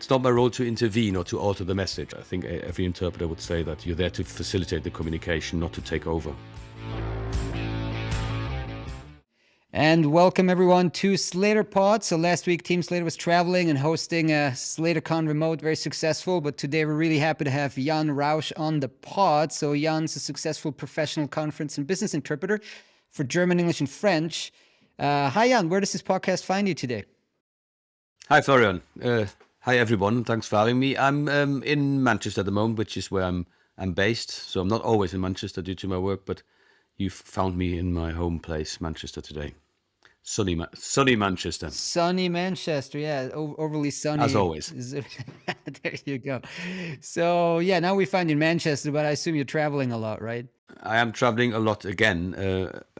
it's not my role to intervene or to alter the message. I think every interpreter would say that you're there to facilitate the communication, not to take over. And welcome everyone to Slater Pod. So last week, Team Slater was traveling and hosting a SlaterCon remote, very successful. But today we're really happy to have Jan Rausch on the pod. So Jan's a successful professional conference and business interpreter for German, English, and French. Hi Jan, where does this podcast find you today? Hi Florian. Hi everyone. Thanks for having me. I'm in Manchester at the moment, which is where I'm based. So I'm not always in Manchester due to my work, but you've found me in my home place, Manchester, today. Sunny Manchester. Sunny Manchester, yeah, overly sunny. As always. There you go. So yeah, now we find you in Manchester, but I assume you're traveling a lot, right? I am traveling a lot again.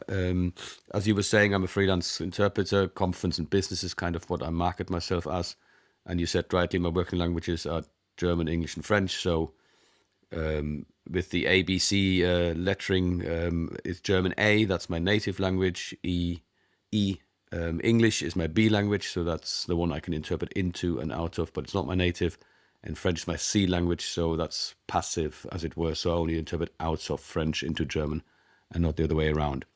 As you were saying, I'm a freelance interpreter. Conference and business is kind of what I market myself as. And you said rightly, my working languages are German, English, and French. So with the ABC lettering, it's German A, that's my native language. English is my B language, so that's the one I can interpret into and out of, but it's not my native. And French is my C language, so that's passive, as it were. So I only interpret out of French into German and not the other way around.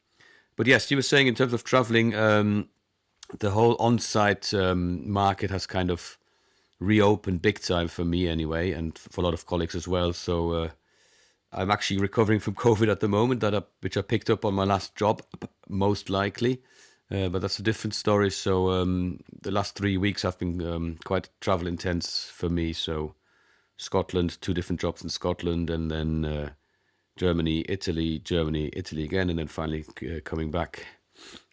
But yes, you were saying in terms of traveling, the whole on-site market has kind of reopened big time for me anyway, and for a lot of colleagues as well. So I'm actually recovering from COVID at the moment, which I picked up on my last job, most likely. But that's a different story. So the last 3 weeks have been quite travel intense for me. So Scotland, 2 different jobs in Scotland, and then Germany, Italy again, and then finally coming back.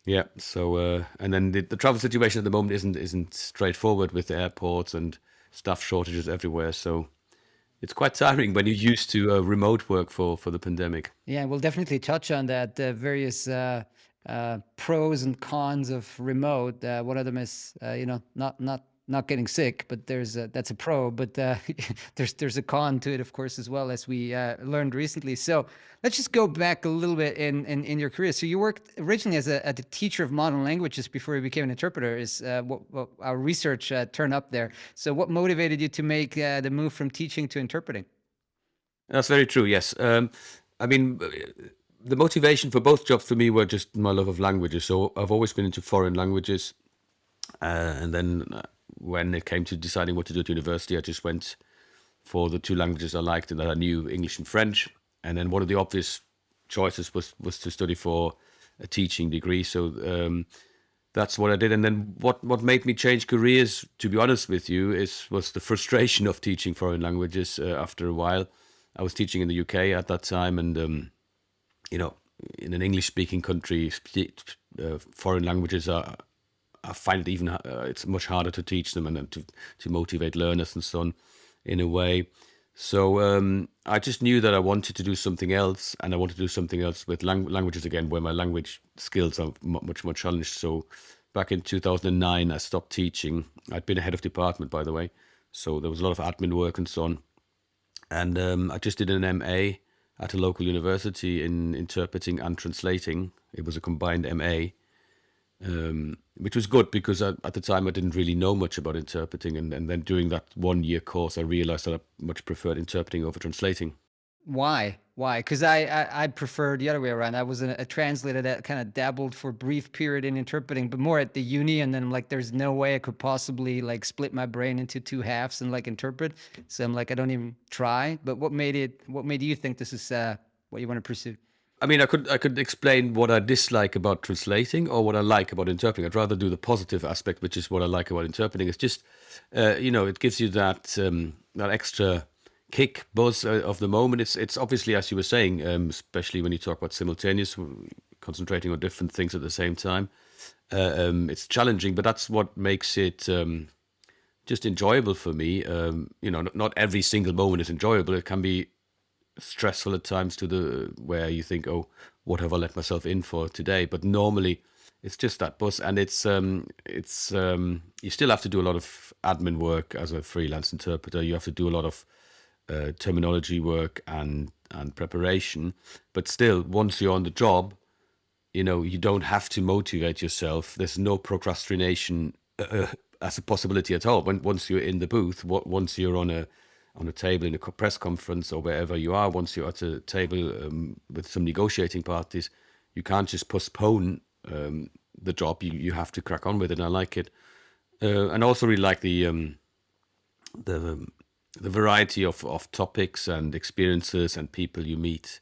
Yeah. So and then the travel situation at the moment isn't straightforward with the airports and staff shortages everywhere. So it's quite tiring when you're used to remote work for the pandemic. Yeah, we'll definitely touch on that. Various pros and cons of remote. One of them is, not getting sick, but that's a pro. But there's a con to it, of course, as well, as we learned recently. So let's just go back a little bit in your career. So you worked originally as a teacher of modern languages before you became an interpreter. Is what our research turned up there. So what motivated you to make the move from teaching to interpreting? That's very true. Yes. I mean, the motivation for both jobs for me were just my love of languages. So I've always been into foreign languages. And then when it came to deciding what to do at university, I just went for the 2 languages I liked and that I knew, English and French. And then one of the obvious choices was to study for a teaching degree. So that's what I did. And then what made me change careers, to be honest with you, was the frustration of teaching foreign languages after a while. I was teaching in the UK at that time, and in an English-speaking country, foreign languages I find it even it's much harder to teach them and to motivate learners and so on, in a way. So I just knew that I wanted to do something else, and I wanted to do something else with languages again, where my language skills are much more challenged. So back in 2009, I stopped teaching. I'd been a head of department, by the way, so there was a lot of admin work and so on. And I just did an MA at a local university in interpreting and translating. It was a combined MA, which was good because at the time I didn't really know much about interpreting. And then during that 1-year course, I realized that I much preferred interpreting over translating. Why? Because I prefer the other way around. I was a translator that kind of dabbled for a brief period in interpreting, but more at the uni. And then I'm like, there's no way I could possibly like split my brain into 2 halves and like interpret. So I'm like, I don't even try. But what made you think this is what you want to pursue? I mean, I could explain what I dislike about translating or what I like about interpreting. I'd rather do the positive aspect, which is what I like about interpreting. It's just, it gives you that extra kick, buzz of the moment. It's obviously, as you were saying, especially when you talk about simultaneous, concentrating on different things at the same time. It's challenging, but that's what makes it just enjoyable for me. Not every single moment is enjoyable. It can be stressful at times where you think, oh, what have I let myself in for today? But normally it's just that buzz, and it's you still have to do a lot of admin work as a freelance interpreter. You have to do a lot of terminology work and preparation, but still, once you're on the job, you don't have to motivate yourself. There's no procrastination as a possibility at all. Once you're in the booth, once you're on a table in a press conference or wherever you are, once you're at a table with some negotiating parties, you can't just postpone the job. You have to crack on with it. And I like it, and I also really like the variety of topics and experiences and people you meet.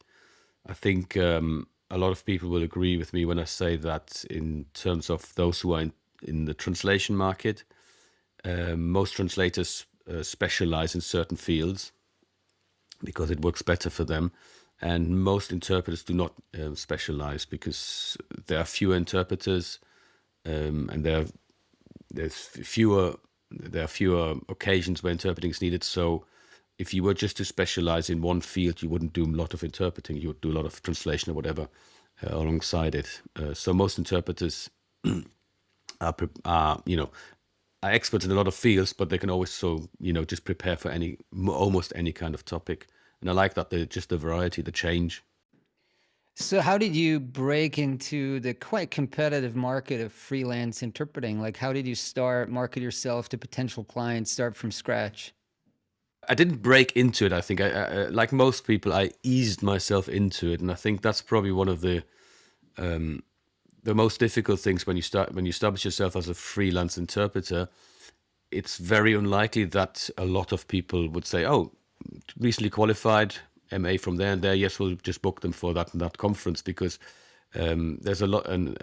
I think a lot of people will agree with me when I say that in terms of those who are in the translation market, most translators specialize in certain fields because it works better for them. And most interpreters do not specialize because there are fewer interpreters, and there's fewer there are fewer occasions where interpreting is needed. So if you were just to specialize in one field, you wouldn't do a lot of interpreting. You would do a lot of translation or whatever alongside it. So most interpreters are are experts in a lot of fields, but they can always just prepare for almost any kind of topic. And I like that just the variety, the change. So how did you break into the quite competitive market of freelance interpreting? Like, how did you start, market yourself to potential clients, start from scratch? I didn't break into it. I think like most people, I eased myself into it, and I think that's probably one of the most difficult things when you establish yourself as a freelance interpreter. It's very unlikely that a lot of people would say, "Oh, recently qualified, MA from there and there. Yes, we'll just book them for that and that conference," because there's an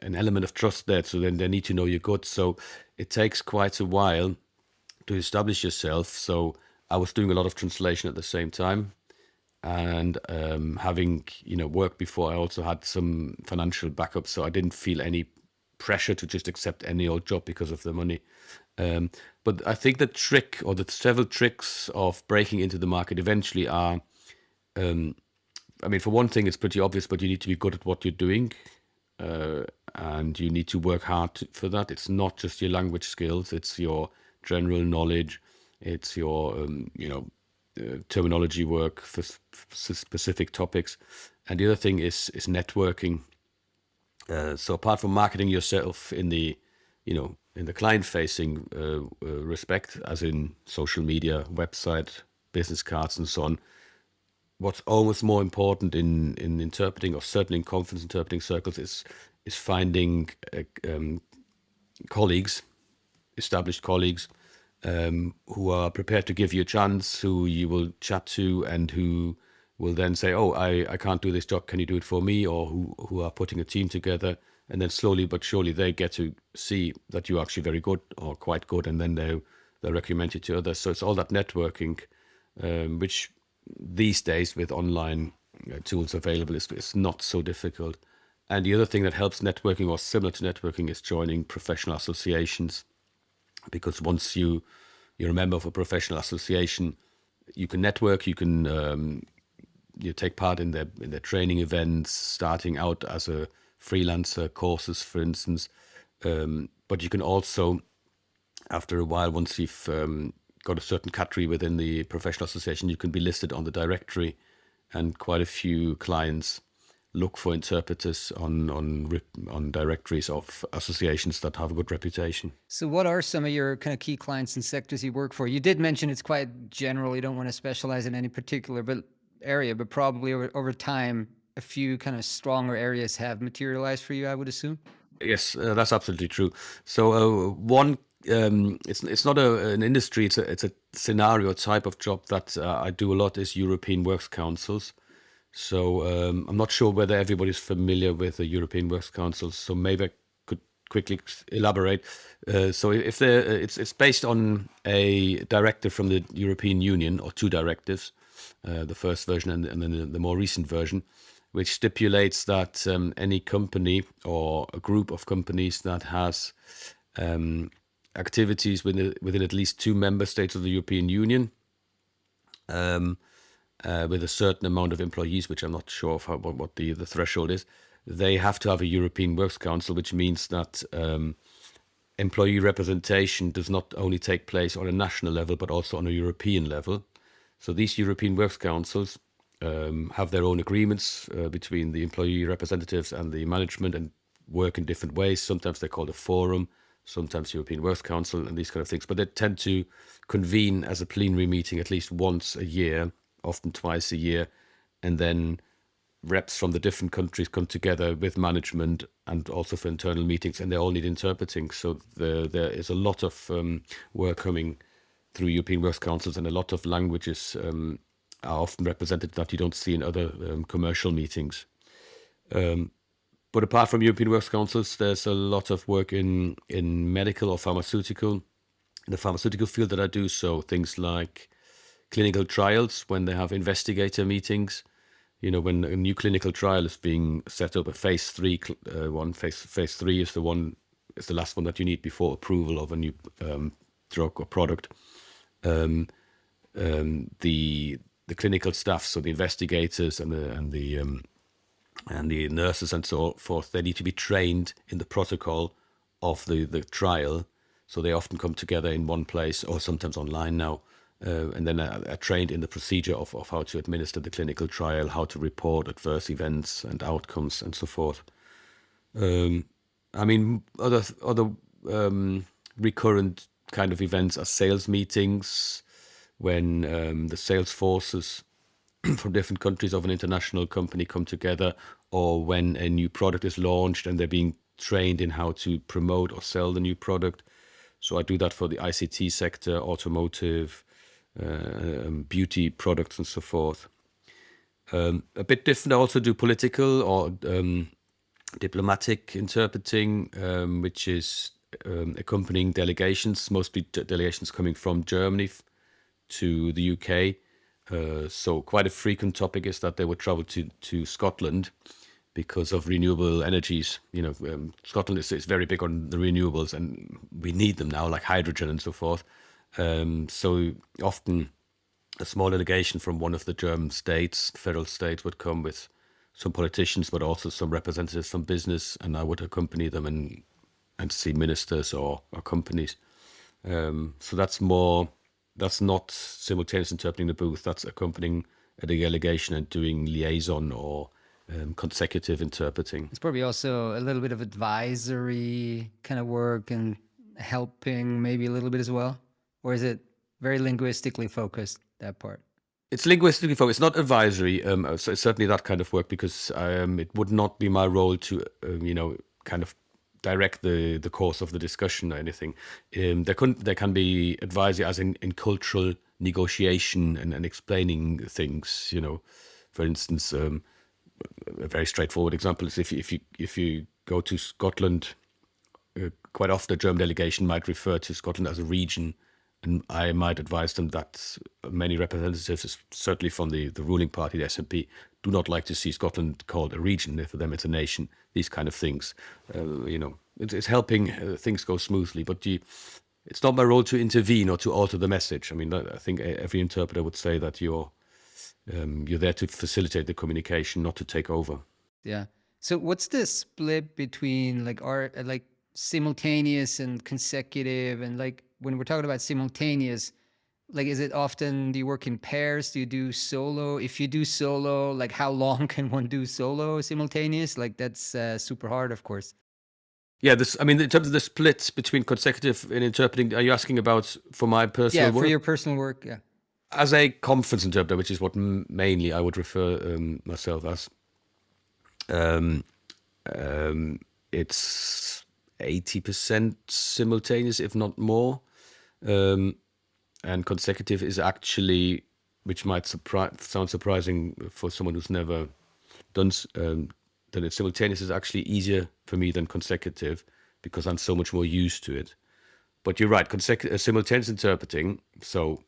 element of trust there. So then they need to know you're good. So it takes quite a while to establish yourself. So I was doing a lot of translation at the same time, and having worked before, I also had some financial backup, so I didn't feel any pressure to just accept any old job because of the money. But I think the trick, or the several tricks of breaking into the market eventually are, I mean, for one thing, it's pretty obvious, but you need to be good at what you're doing, and you need to work hard for that. It's not just your language skills; it's your general knowledge, it's your terminology work for specific topics, and the other thing is networking. So apart from marketing yourself in the in the client-facing respect, as in social media, website, business cards, and so on, what's almost more important in interpreting, or certainly in conference interpreting circles, is finding colleagues, established colleagues, who are prepared to give you a chance, who you will chat to, and who will then say, "Oh, I can't do this job. Can you do it for me?" Or who are putting a team together, and then slowly but surely they get to see that you're actually very good or quite good, and then they'll recommend you to others. So it's all that networking, which these days with online tools available is not so difficult. And the other thing that helps networking, or similar to networking, is joining professional associations, because once you're a member of a professional association, you can network, you can you take part in their training events, starting out as a freelancer, courses, for instance. But you can also, after a while, once you've got a certain category within the professional association, you can be listed on the directory, and quite a few clients look for interpreters on directories of associations that have a good reputation. So what are some of your kind of key clients and sectors you work for? You did mention it's quite general. You don't want to specialize in any particular area, but probably over time, a few kind of stronger areas have materialized for you, I would assume. Yes, that's absolutely true. So one, it's not an industry; it's a scenario type of job that I do a lot, is European Works Councils. So I'm not sure whether everybody's familiar with the European Works Council. So maybe I could quickly elaborate. So if it's based on a directive from the European Union, or two directives, the first version and then the more recent version, which stipulates that any company or a group of companies that has activities within at least two member states of the European Union, with a certain amount of employees, which I'm not sure of what the threshold is, they have to have a European Works Council, which means that employee representation does not only take place on a national level, but also on a European level. So these European Works Councils have their own agreements between the employee representatives and the management, and work in different ways. Sometimes they're called a forum, sometimes European Works Council and these kind of things. But they tend to convene as a plenary meeting at least once a year, often twice a year, and then reps from the different countries come together with management and also for internal meetings, and they all need interpreting. So there is a lot of work coming through European Works Councils, and a lot of languages are often represented that you don't see in other commercial meetings. But apart from European Works Councils, there's a lot of work in medical or pharmaceutical, in the pharmaceutical field that I do. So things like clinical trials, when they have investigator meetings, when a new clinical trial is being set up, a phase 3 one, phase 3 is the last one that you need before approval of a new drug or product. The clinical staff, so the investigators and the nurses and so forth, they need to be trained in the protocol of the trial. So they often come together in one place, or sometimes online now, and then are trained in the procedure of how to administer the clinical trial, how to report adverse events and outcomes and so forth. Other recurrent kind of events are sales meetings, when the sales forces from different countries of an international company come together, or when a new product is launched and they're being trained in how to promote or sell the new product. So I do that for the ICT sector, automotive, beauty products and so forth. A bit different, I also do political or diplomatic interpreting, which is accompanying delegations, mostly delegations coming from Germany to the UK. So quite a frequent topic is that they would travel to Scotland because of renewable energies. Scotland is very big on the renewables, and we need them now, like hydrogen and so forth. So often a small delegation from one of the German states, federal states, would come with some politicians, but also some representatives from business, and I would accompany them and see ministers or companies. So that's not simultaneous interpreting the booth. That's accompanying a delegation and doing liaison or consecutive interpreting. It's probably also a little bit of advisory kind of work and helping maybe a little bit as well. Or is it very linguistically focused, that part? It's linguistically focused. It's not advisory. So it's certainly that kind of work, because it would not be my role to, kind of direct the course of the discussion or anything. There can be advisory, as in cultural negotiation and explaining things. For instance, a very straightforward example is if you go to Scotland, quite often the German delegation might refer to Scotland as a region, and I might advise them that many representatives, certainly from the ruling party, the SNP, do not like to see Scotland called a region. For them, it's a nation. These kind of things. It's helping things go smoothly, but it's not my role to intervene or to alter the message. I think every interpreter would say that you're there to facilitate the communication, not to take over. Yeah. So what's the split between like simultaneous and consecutive, and like when we're talking about simultaneous, like is it often, do you work in pairs? Do you do solo? If you do solo, like how long can one do solo simultaneous? Like that's super hard, of course. Yeah, in terms of the splits between consecutive and interpreting, are you asking about for my personal Yeah, work? for your personal work, yeah. As a conference interpreter, which is what mainly I would refer myself as, it's 80% simultaneous, if not more. And consecutive is actually, which might sound surprising for someone who's never done that, it's simultaneous is actually easier for me than consecutive, because I'm so much more used to it. But you're right, simultaneous interpreting. So,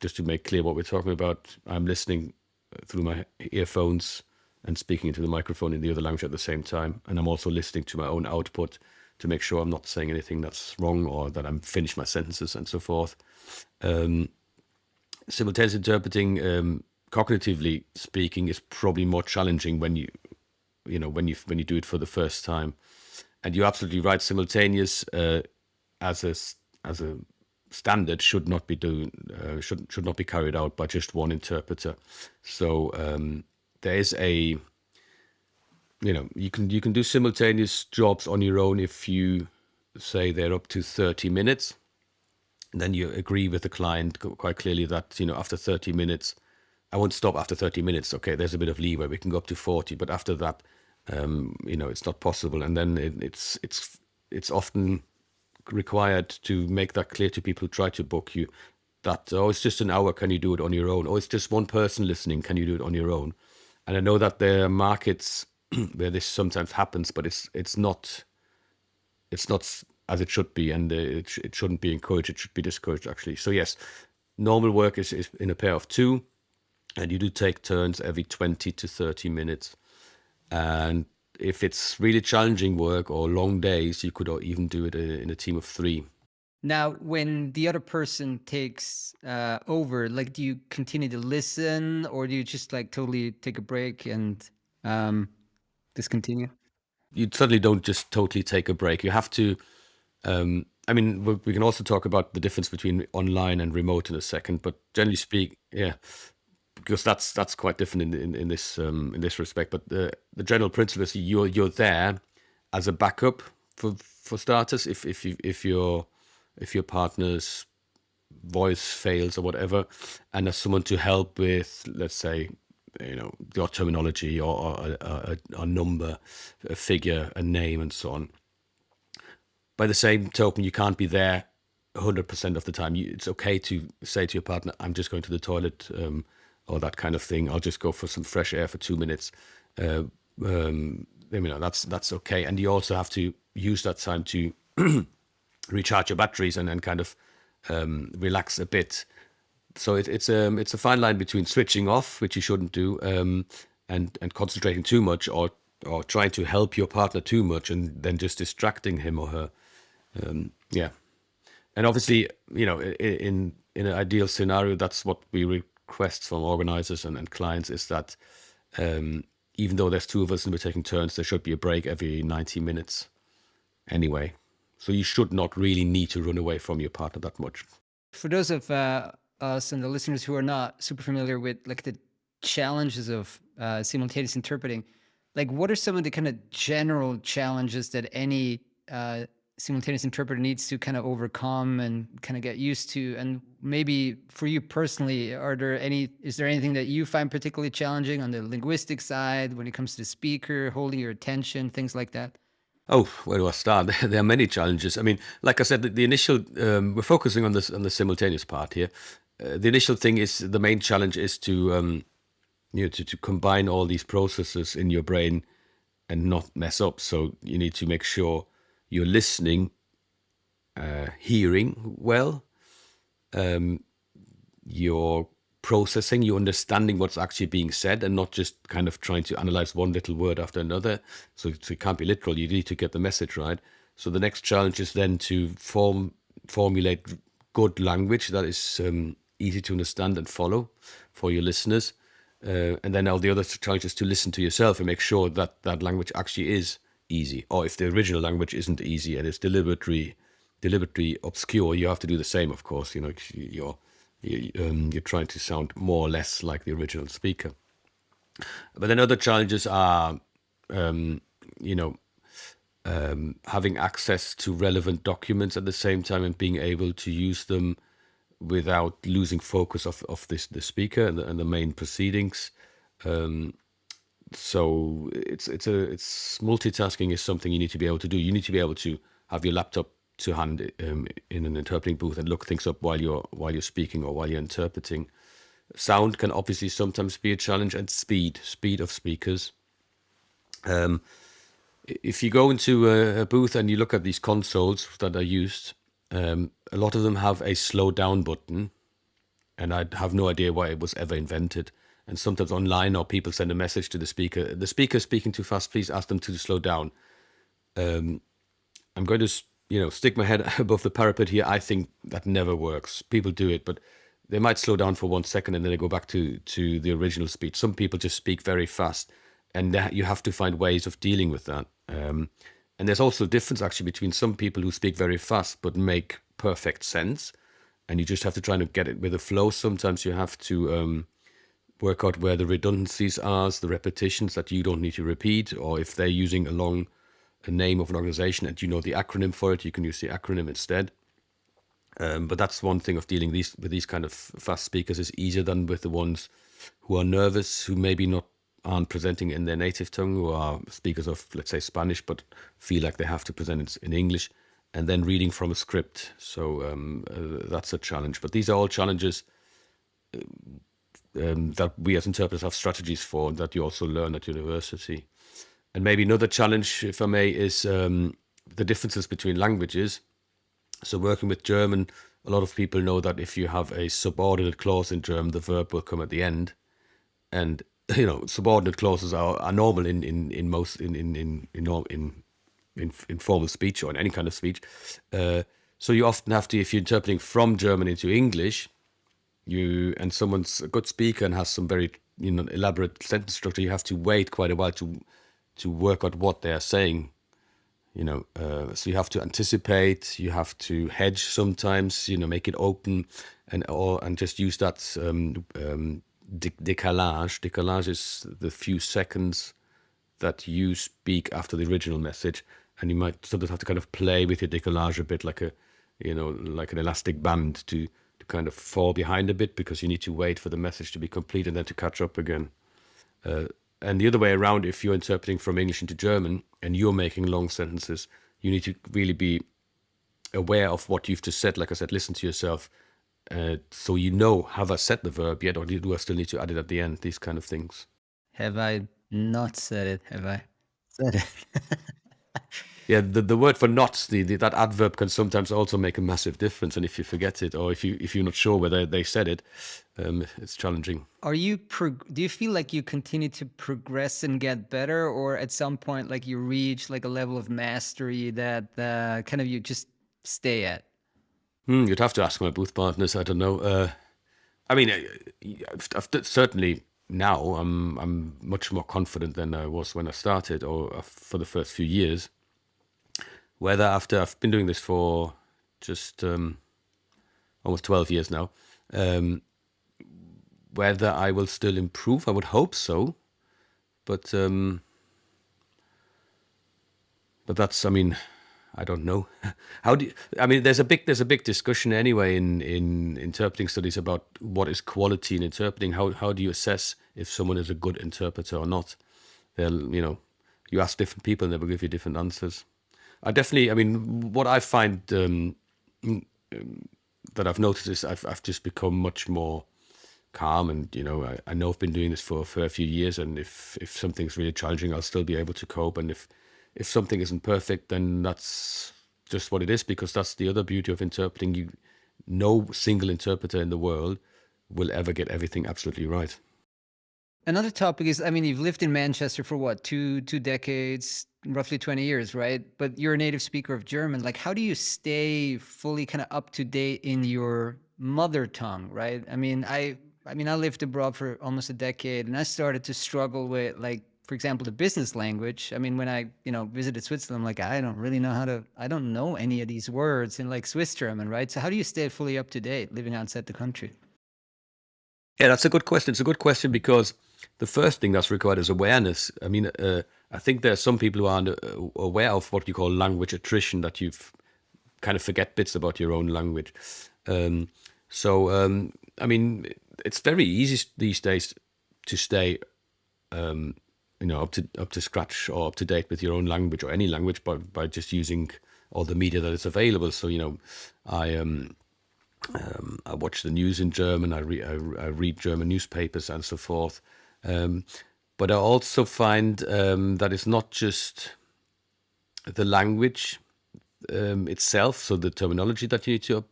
just to make clear what we're talking about, I'm listening through my earphones and speaking into the microphone in the other language at the same time. And I'm also listening to my own output to make sure I'm not saying anything that's wrong, or that I'm finished my sentences and so forth. Simultaneous interpreting, cognitively speaking, is probably more challenging when you do it for the first time. And you're absolutely right. Simultaneous as a standard should not be carried out by just one interpreter. So there is you can do simultaneous jobs on your own if you say they're up to 30 minutes, and then you agree with the client quite clearly that, after 30 minutes, I won't stop after 30 minutes. Okay, there's a bit of leeway. We can go up to 40, but after that, it's not possible. And then it's often required to make that clear to people who try to book you that, oh, it's just an hour. Can you do it on your own? Oh, it's just one person listening. Can you do it on your own? And I know that there are markets where this sometimes happens, but it's not as it should be, and it shouldn't be encouraged. It should be discouraged, actually. So yes, normal work is in a pair of two, and you do take turns every 20 to 30 minutes. And if it's really challenging work or long days, you could even do it in a team of three. Now, when the other person takes over, like, do you continue to listen, or do you just like totally take a break and discontinue? You certainly don't just totally take a break. You have to. I mean, we can also talk about the difference between online and remote in a second, but generally speak, yeah, because that's quite different in this respect. But the general principle is you're there as a backup for starters. If your partner's voice fails or whatever, and as someone to help with, let's say, your terminology or a number, a figure, a name, and so on. By the same token, you can't be there 100% of the time. It's okay to say to your partner, I'm just going to the toilet, or that kind of thing. I'll just go for some fresh air for 2 minutes. That's okay. And you also have to use that time to recharge your batteries and kind of relax a bit. So it's a fine line between switching off, which you shouldn't do, and concentrating too much, or trying to help your partner too much, and then just distracting him or her. Yeah, and obviously, in an ideal scenario, that's what we request from organizers and clients, is that even though there's two of us and we're taking turns, there should be a break every 90 minutes anyway. So you should not really need to run away from your partner that much. For those of us and the listeners who are not super familiar with like the challenges of simultaneous interpreting, like what are some of the kind of general challenges that any simultaneous interpreter needs to kind of overcome and kind of get used to? And maybe for you personally, is there anything that you find particularly challenging on the linguistic side when it comes to the speaker, holding your attention, things like that? Oh, where do I start? There are many challenges. I mean, like I said, the initial we're focusing on the simultaneous part here. The initial thing is the main challenge is to combine all these processes in your brain and not mess up. So you need to make sure you're listening, hearing well, you're processing, you're understanding what's actually being said, and not just kind of trying to analyze one little word after another. So it can't be literal. You need to get the message right. So the next challenge is then to formulate good language that is easy to understand and follow for your listeners. And then all the other challenges to listen to yourself and make sure that that language actually is easy. Or if the original language isn't easy and it's deliberately obscure, you have to do the same, of course. You're trying to sound more or less like the original speaker. But then other challenges are, having access to relevant documents at the same time and being able to use them without losing focus of the speaker and the main proceedings. So it's multitasking is something you need to be able to do. You need to be able to have your laptop to hand in an interpreting booth and look things up while you're speaking or while you're interpreting. Sound can obviously sometimes be a challenge, and speed of speakers. If you go into a booth and you look at these consoles that are used, a lot of them have a slow down button, and I have no idea why it was ever invented. And sometimes online, or people send a message to the speaker. The speaker speaking too fast. Please ask them to slow down. I'm going to stick my head above the parapet here. I think that never works. People do it, but they might slow down for 1 second and then they go back to the original speed. Some people just speak very fast, and you have to find ways of dealing with that. And there's also a difference actually between some people who speak very fast but make perfect sense, and you just have to try to get it with a flow. Sometimes you have to work out where the redundancies are, the repetitions that you don't need to repeat, or if they're using a long a name of an organization and you know the acronym for it, you can use the acronym instead. But that's one thing of dealing with these kind of fast speakers is easier than with the ones who are nervous, who maybe not aren't presenting in their native tongue, who are speakers of, let's say, Spanish, but feel like they have to present it in English, and then reading from a script. So that's a challenge. But these are all challenges that we as interpreters have strategies for, that you also learn at university. And maybe another challenge, if I may, is the differences between languages. So working with German, a lot of people know that if you have a subordinate clause in German, the verb will come at the end. And subordinate clauses are normal in most in formal speech or in any kind of speech. So you often have to, if you're interpreting from German into English, and someone's a good speaker and has some very elaborate sentence structure, you have to wait quite a while to work out what they are saying. So you have to anticipate, you have to hedge sometimes, make it open, and just use that décalage. Décalage is the few seconds that you speak after the original message, and you might sometimes have to kind of play with your décalage a bit, like like an elastic band to kind of fall behind a bit, because you need to wait for the message to be complete and then to catch up again. And the other way around, if you're interpreting from English into German and you're making long sentences, you need to really be aware of what you've just said. Like I said, listen to yourself. So have I said the verb yet, or do I still need to add it at the end? These kind of things. Have I not said it? Have I said it? Yeah, the word for not, that adverb can sometimes also make a massive difference. And if you forget it, or if you're not sure whether they said it, it's challenging. Do you feel like you continue to progress and get better, or at some point like you reach like a level of mastery that kind of you just stay at? You'd have to ask my booth partners. I don't know. I mean, certainly now I'm much more confident than I was when I started, or for the first few years. Whether after I've been doing this for just almost 12 years now, whether I will still improve, I would hope so. But that's, I mean, I don't know. There's a big discussion anyway in interpreting studies about what is quality in interpreting. How do you assess if someone is a good interpreter or not? You ask different people and they will give you different answers. What I find that I've noticed is I've just become much more calm, and I know I've been doing this for a few years, and if something's really challenging, I'll still be able to cope. And if something isn't perfect, then that's just what it is, because that's the other beauty of interpreting. No single interpreter in the world will ever get everything absolutely right. Another topic is, you've lived in Manchester for what, two decades, roughly 20 years, right? But you're a native speaker of German. Like, how do you stay fully kind of up to date in your mother tongue, right? I lived abroad for almost a decade, and I started to struggle with, like, for example, the business language. When I, visited Switzerland, I'm like, I don't know any of these words in like Swiss German, right? So how do you stay fully up to date living outside the country? Yeah, that's a good question. It's a good question because the first thing that's required is awareness. I think there are some people who aren't aware of what you call language attrition, that you've kind of forget bits about your own language. It's very easy these days to stay, up to scratch or up to date with your own language or any language by just using all the media that is available. So I watch the news in German. I read German newspapers and so forth. But I also find that it's not just the language itself, so the terminology that you need to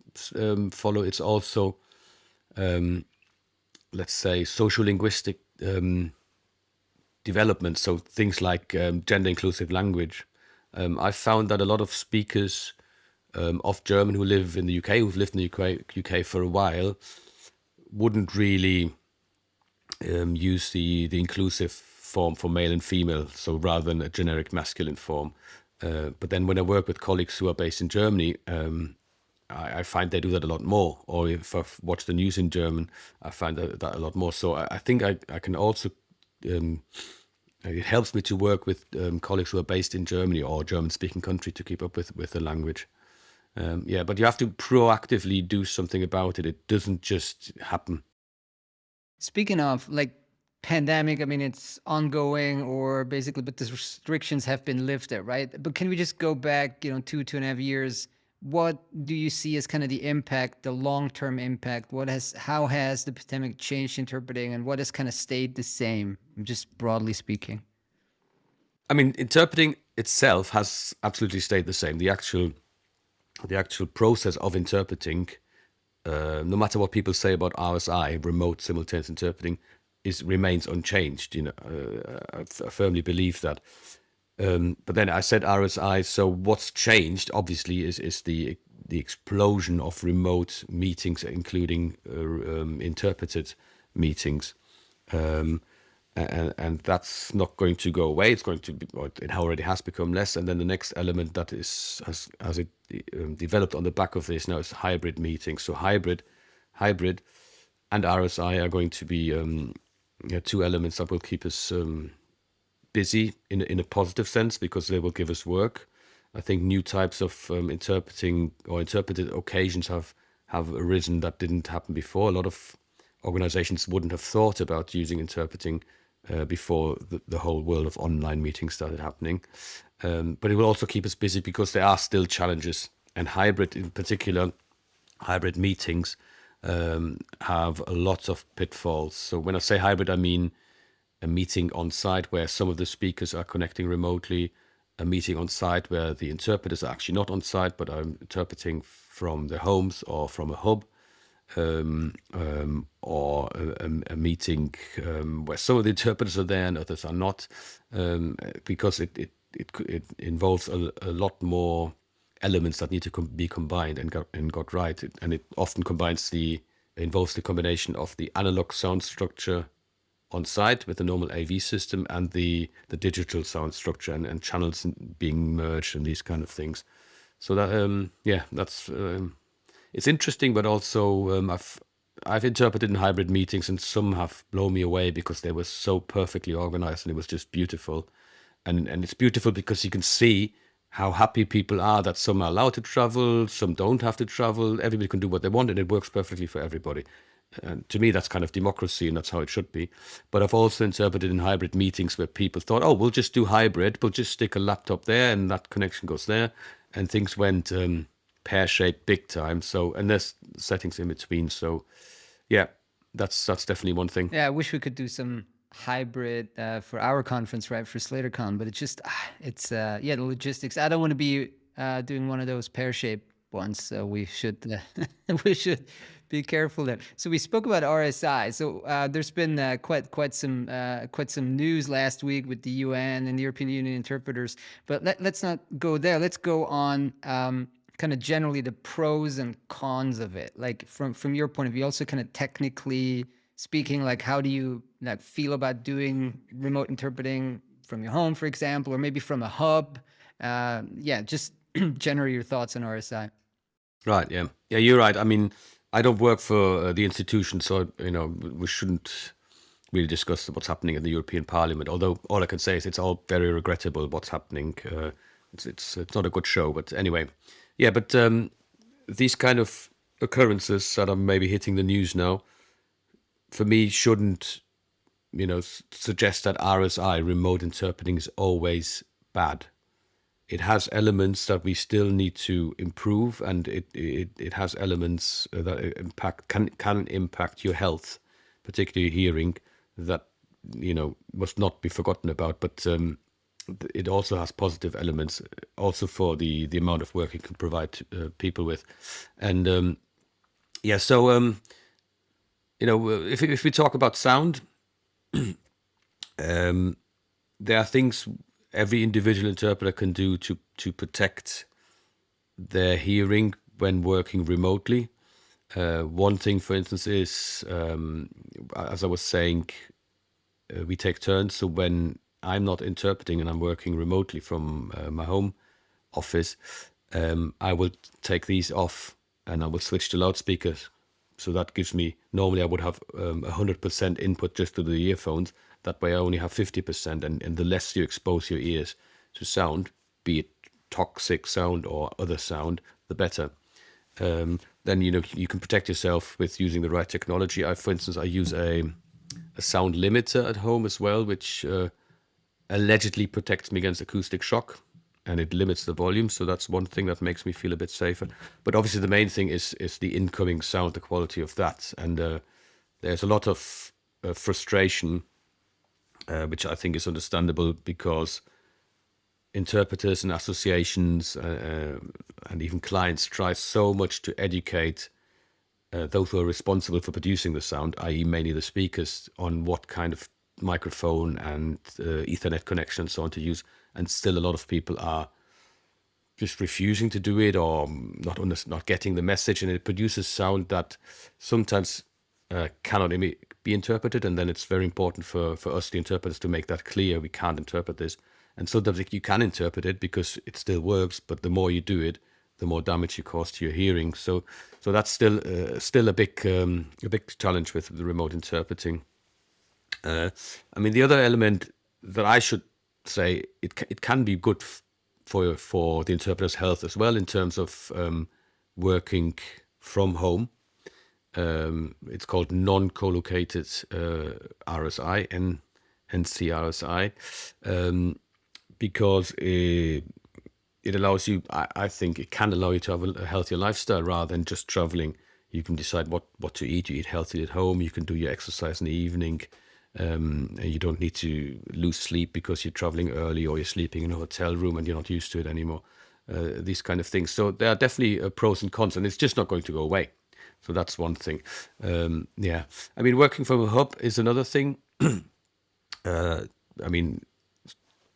follow. It's also, let's say, social linguistic development. So things like gender inclusive language. I found that a lot of speakers of German who live in the UK, who've lived in the UK for a while, wouldn't really use the inclusive form for male and female, so rather than a generic masculine form. But then when I work with colleagues who are based in Germany, I find they do that a lot more. Or if I watch the news in German, I find that a lot more. So I think I can also it helps me to work with colleagues who are based in Germany or German-speaking country to keep up with the language. Yeah, but you have to proactively do something about it. It doesn't just happen. Speaking of like pandemic, I mean, it's ongoing or basically, but the restrictions have been lifted, right? But can we just go back, 2.5 years? What do you see as kind of the impact, the long-term impact? How has the pandemic changed interpreting, and what has kind of stayed the same, just broadly speaking? I mean, interpreting itself has absolutely stayed the same. The actual process of interpreting, no matter what people say about RSI, remote simultaneous interpreting, remains unchanged. I firmly believe that. But then I said RSI. So what's changed, obviously, is the explosion of remote meetings, including interpreted meetings. And that's not going to go away. It's going to be, or it already has become less. And then the next element that has it developed on the back of this now is hybrid meetings. So hybrid, and RSI are going to be two elements that will keep us busy in a positive sense, because they will give us work. I think new types of interpreting or interpreted occasions have arisen that didn't happen before. A lot of organizations wouldn't have thought about using interpreting before the whole world of online meetings started happening. But it will also keep us busy because there are still challenges, and hybrid in particular, hybrid meetings have a lot of pitfalls. So when I say hybrid, I mean a meeting on site where some of the speakers are connecting remotely, a meeting on site where the interpreters are actually not on site but are interpreting from their homes or from a hub, or a meeting where some of the interpreters are there and others are not, because it involves a lot more elements that need to be combined and got right. And it often involves the combination of the analog sound structure on site with the normal AV system and the digital sound structure and channels being merged and these kind of things. So that that's it's interesting, but also I've interpreted in hybrid meetings, and some have blown me away because they were so perfectly organized and it was just beautiful. And it's beautiful because you can see how happy people are that some are allowed to travel, some don't have to travel. Everybody can do what they want, and it works perfectly for everybody. And to me, that's kind of democracy, and that's how it should be. But I've also interpreted in hybrid meetings where people thought, oh, we'll just do hybrid. We'll just stick a laptop there, and that connection goes there. And things went pear-shaped big time. So, and there's settings in between. So, yeah, that's definitely one thing. Yeah, I wish we could do some hybrid for our conference, right, for SlaterCon, but it's just it's the logistics. I don't want to be doing one of those pear-shaped ones, so we should we should be careful there. So we spoke about RSI. So there's been quite some news last week with the UN and the European Union interpreters, but let's not go there. Let's go on kind of generally the pros and cons of it, like from your point of view, also kind of technically speaking, like how do you like feel about doing remote interpreting from your home, for example, or maybe from a hub? Just generally your thoughts on RSI. Right. Yeah. Yeah. You're right. I mean, I don't work for the institution, so we shouldn't really discuss what's happening in the European Parliament. Although all I can say is it's all very regrettable what's happening. It's not a good show. But anyway, yeah. But these kind of occurrences that are maybe hitting the news now, for me, shouldn't suggest that RSI, remote interpreting, is always bad. It has elements that we still need to improve, and it has elements that can impact your health, particularly hearing, that must not be forgotten about. But it also has positive elements, also for the amount of work it can provide to, people with, and yeah. So if we talk about sound, there are things every individual interpreter can do to protect their hearing when working remotely. One thing, for instance, is, as I was saying, we take turns. So when I'm not interpreting and I'm working remotely from my home office, I will take these off and I will switch to loudspeakers So that gives me, normally I would have 100% input just to the earphones. That way I only have 50%. And the less you expose your ears to sound, be it toxic sound or other sound, the better. Then, you can protect yourself with using the right technology. For instance, I use a sound limiter at home as well, which allegedly protects me against acoustic shock, and it limits the volume. So that's one thing that makes me feel a bit safer. But obviously, the main thing is the incoming sound, the quality of that. And there's a lot of frustration, which I think is understandable, because interpreters and associations and even clients try so much to educate those who are responsible for producing the sound, i.e. mainly the speakers, on what kind of microphone and Ethernet connection and so on to use. And still a lot of people are just refusing to do it, or not getting the message, and it produces sound that sometimes cannot be interpreted. And then it's very important for us, the interpreters, to make that clear. We can't interpret this. And sometimes you can interpret it because it still works, but the more you do it, the more damage you cause to your hearing. So that's still a big challenge with the remote interpreting. I mean, the other element that I should say, it can be good for the interpreter's health as well, in terms of working from home. It's called non-collocated RSI, NC-RSI, because it allows you, I think it can allow you to have a healthier lifestyle rather than just traveling. You can decide what to eat. You eat healthy at home. You can do your exercise in the evening. And you don't need to lose sleep because you're traveling early, or you're sleeping in a hotel room and you're not used to it anymore. These kind of things. So there are definitely pros and cons, and it's just not going to go away. So that's one thing. Yeah. I mean, working from a hub is another thing. I mean,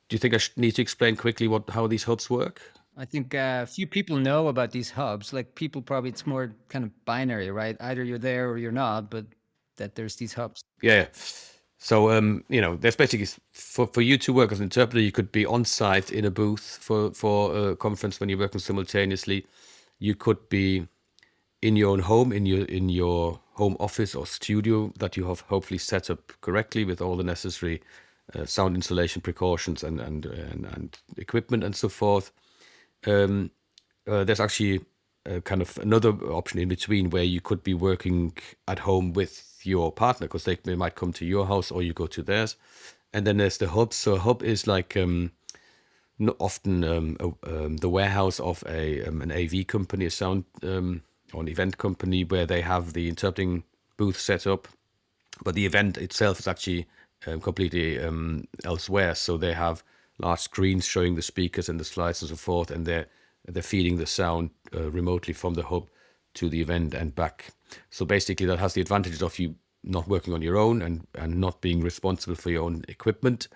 do you think I need to explain quickly how these hubs work? I think few people know about these hubs. Like people probably, it's more kind of binary, right? Either you're there or you're not, but that there's these hubs. Yeah. So, there's basically, for you to work as an interpreter, you could be on site in a booth for a conference when you're working simultaneously. You could be in your own home, in your home office or studio that you have hopefully set up correctly with all the necessary sound insulation precautions and equipment and so forth. There's actually kind of another option in between, where you could be working at home with your partner, because they might come to your house or you go to theirs. And then there's the hub. So a hub is like often the warehouse of an AV company, a sound or an event company, where they have the interpreting booth set up, but the event itself is actually completely elsewhere. So they have large screens showing the speakers and the slides and so forth, and they're feeding the sound remotely from the hub to the event and back. So basically, that has the advantage of you not working on your own, and not being responsible for your own equipment,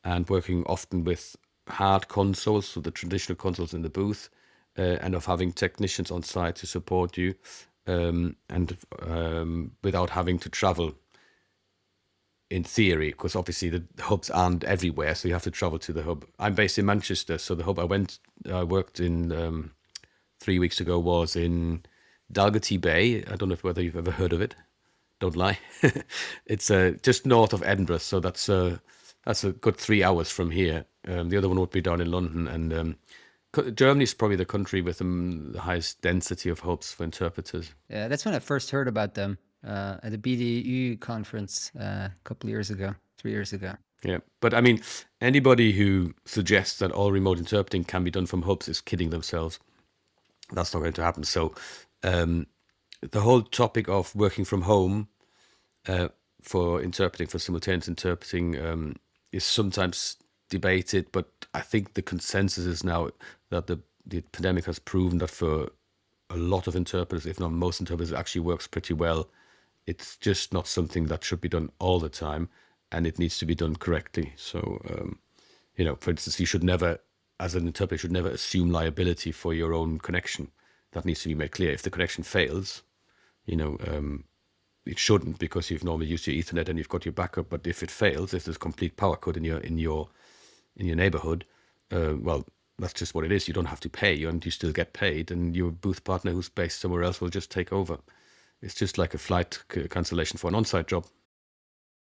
and working often with hard consoles, so the traditional consoles in the booth, and of having technicians on site to support you, and without having to travel, in theory, because obviously the hubs aren't everywhere, so you have to travel to the hub. I'm based in Manchester, so the hub I worked in 3 weeks ago was in Dalgety Bay. I don't know whether you've ever heard of it. Don't lie. It's just north of Edinburgh, so that's a good 3 hours from here. The other one would be down in London, and Germany is probably the country with the highest density of hubs for interpreters. Yeah, that's when I first heard about them at the BDU conference a couple of years ago, 3 years ago. Yeah, but I mean, anybody who suggests that all remote interpreting can be done from hubs is kidding themselves. That's not going to happen. So the whole topic of working from home for interpreting, for simultaneous interpreting, is sometimes debated, but I think the consensus is now that the pandemic has proven that for a lot of interpreters, if not most interpreters, it actually works pretty well. It's just not something that should be done all the time, and it needs to be done correctly. So, for instance, you should never, as an interpreter, should never assume liability for your own connection. That needs to be made clear. If the connection fails, it shouldn't, because you've normally used your Ethernet and you've got your backup. But if it fails, if there's a complete power cut in your neighborhood, well, that's just what it is. You don't have to pay, and you still get paid, and your booth partner who's based somewhere else will just take over. It's just like a flight cancellation for an on-site job.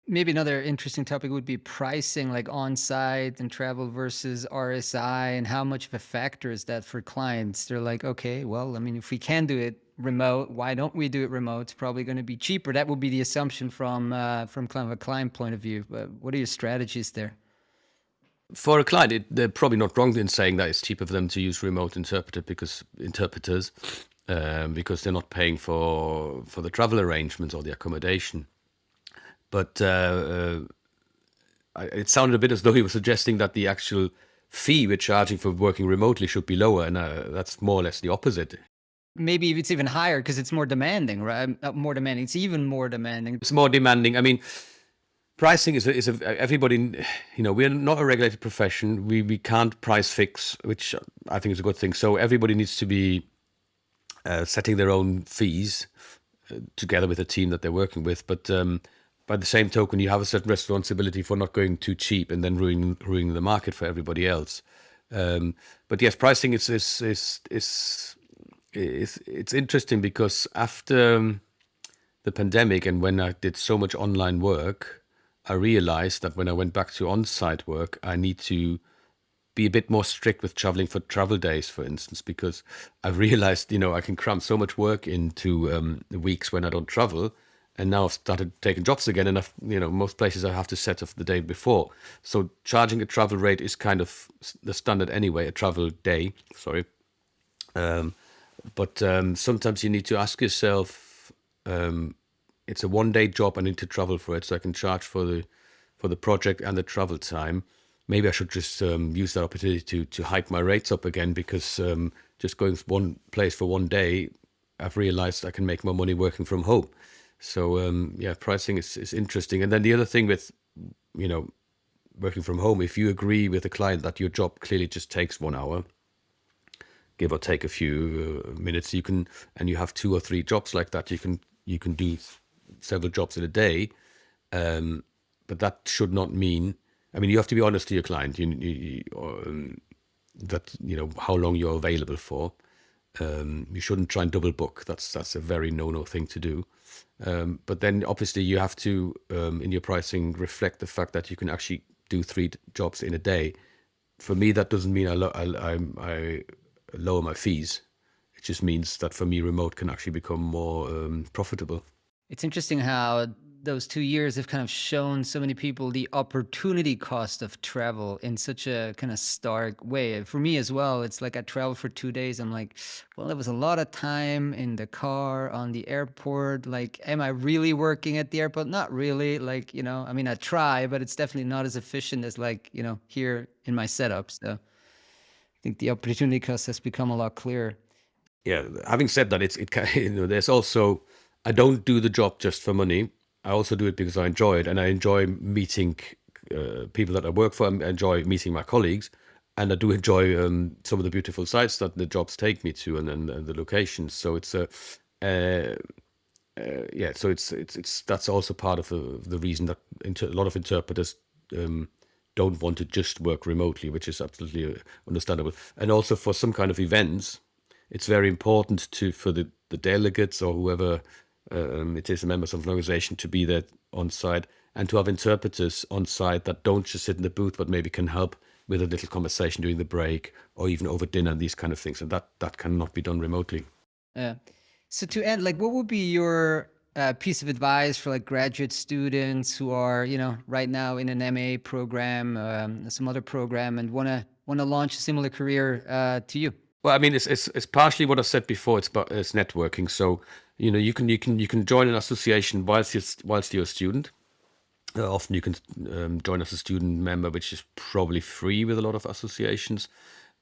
Maybe another interesting topic would be pricing, like on-site and travel versus RSI, and how much of a factor is that for clients? They're like, okay, well, I mean, if we can do it remote, why don't we do it remote? It's probably going to be cheaper. That would be the assumption from kind of a client point of view. But what are your strategies there? For a client, they're probably not wrong in saying that it's cheaper for them to use remote interpreters because they're not paying for the travel arrangements or the accommodation. But it sounded a bit as though he was suggesting that the actual fee we're charging for working remotely should be lower, and that's more or less the opposite. Maybe it's even higher because it's more demanding, right? More demanding. It's even more demanding. It's more demanding. I mean, pricing is everybody. We're not a regulated profession. We can't price fix, which I think is a good thing. So everybody needs to be setting their own fees together with the team that they're working with. But by the same token, you have a certain responsibility for not going too cheap and then ruining the market for everybody else. But yes, pricing it's interesting because after the pandemic and when I did so much online work, I realized that when I went back to on-site work, I need to be a bit more strict with traveling for travel days, for instance, because I've realized, I can cram so much work into the weeks when I don't travel. And now I've started taking jobs again, and most places I have to set off the day before. So charging a travel rate is kind of the standard anyway, a travel day, sorry. But sometimes you need to ask yourself, it's a one-day job. I need to travel for it, so I can charge for the project and the travel time. Maybe I should just use that opportunity to hike my rates up again, because just going one place for one day, I've realized I can make more money working from home. So yeah, pricing is interesting. And then the other thing with working from home, if you agree with a client that your job clearly just takes 1 hour, give or take a few minutes, and you have 2 or 3 jobs like that, you can do several jobs in a day. But that should not mean. I mean, you have to be honest to your client. That how long you're available for. You shouldn't try and double book. That's a very no thing to do. But then obviously you have to in your pricing reflect the fact that you can actually do 3 jobs in a day. For me, that doesn't mean I lower my fees. It just means that for me, remote can actually become more profitable. It's interesting how those 2 years have kind of shown so many people the opportunity cost of travel in such a kind of stark way. For me as well, it's like I traveled for 2 days. I'm like, well, there was a lot of time in the car, on the airport. Like, am I really working at the airport? Not really. Like, I mean, I try, but it's definitely not as efficient as like, here in my setup. So I think the opportunity cost has become a lot clearer. Yeah. Having said that, there's also, I don't do the job just for money. I also do it because I enjoy it, and I enjoy meeting people that I work for. I enjoy meeting my colleagues, and I do enjoy some of the beautiful sites that the jobs take me to, and the locations. So it's yeah. So it's that's also part of the reason that a lot of interpreters don't want to just work remotely, which is absolutely understandable. And also for some kind of events, it's very important for the delegates or whoever it is, the members of an organization, to be there on site, and to have interpreters on site that don't just sit in the booth, but maybe can help with a little conversation during the break or even over dinner and these kind of things. And that cannot be done remotely. Yeah. So to end, like, what would be your piece of advice for like graduate students who are, right now in an MA program, some other program, and wanna launch a similar career to you? Well, I mean, it's partially what I said before. It's networking. So you can join an association whilst you're a student. Often you can join as a student member, which is probably free with a lot of associations.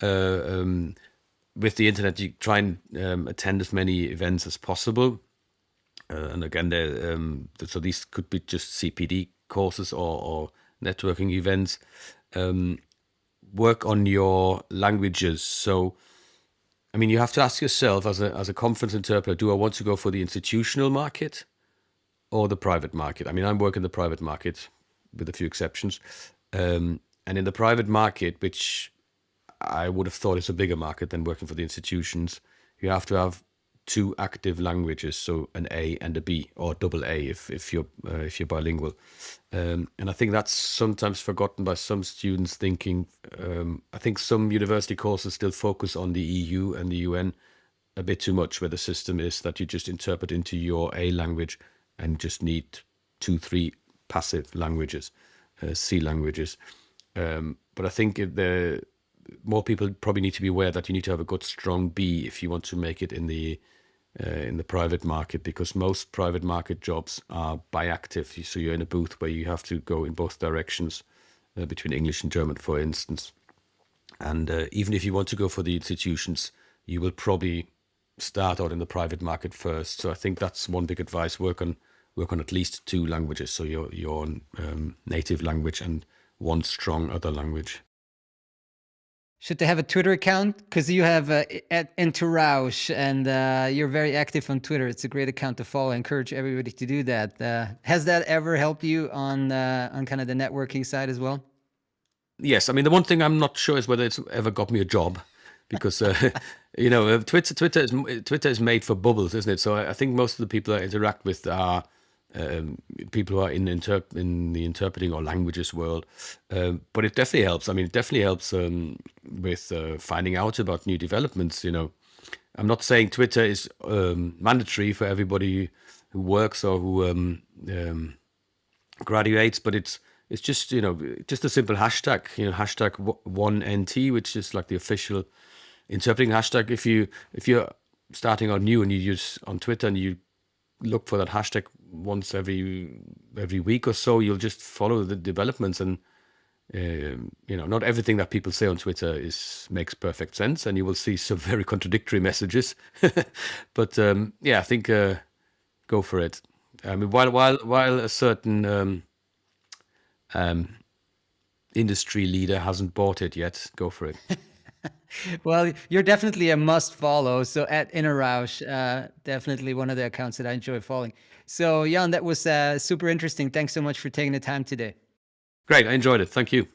With the internet, you try and attend as many events as possible. And again, so these could be just CPD courses or networking events. Work on your languages. So, I mean, you have to ask yourself as a conference interpreter, do I want to go for the institutional market or the private market? I mean, I'm working the private market with a few exceptions. And in the private market, which I would have thought is a bigger market than working for the institutions, you have to have two active languages, so an A and a B, or double A if you're bilingual. And I think that's sometimes forgotten by some students. Thinking, I think some university courses still focus on the EU and the UN a bit too much, where the system is that you just interpret into your A language and just need 2, 3 passive languages, C languages. But I think the more people probably need to be aware that you need to have a good, strong B if you want to make it in the private market, because most private market jobs are biactive. So you're in a booth where you have to go in both directions, between English and German, for instance. And even if you want to go for the institutions, you will probably start out in the private market first. So I think that's one big advice: work on at least 2 languages, so your native language and one strong other language. Should they have a Twitter account? Because you have at Entourage, and you're very active on Twitter. It's a great account to follow. I encourage everybody to do that. Has that ever helped you on kind of the networking side as well? Yes, I mean, the one thing I'm not sure is whether it's ever got me a job, because Twitter is made for bubbles, isn't it? So I think most of the people I interact with are people who are in the interpreting or languages world. But it definitely helps. I mean, it definitely helps with finding out about new developments. I'm not saying Twitter is mandatory for everybody who works or who graduates, but it's just just a simple hashtag, hashtag 1NT, which is like the official interpreting hashtag. If you're starting out new and you use on Twitter and you look for that hashtag once every week or so, you'll just follow the developments. And not everything that people say on Twitter makes perfect sense, and you will see some very contradictory messages. But yeah, I think go for it. I mean, while a certain industry leader hasn't bought it yet, go for it. Well, you're definitely a must follow. So at Innerausch, definitely one of the accounts that I enjoy following. So Jan, that was super interesting. Thanks so much for taking the time today. Great, I enjoyed it. Thank you.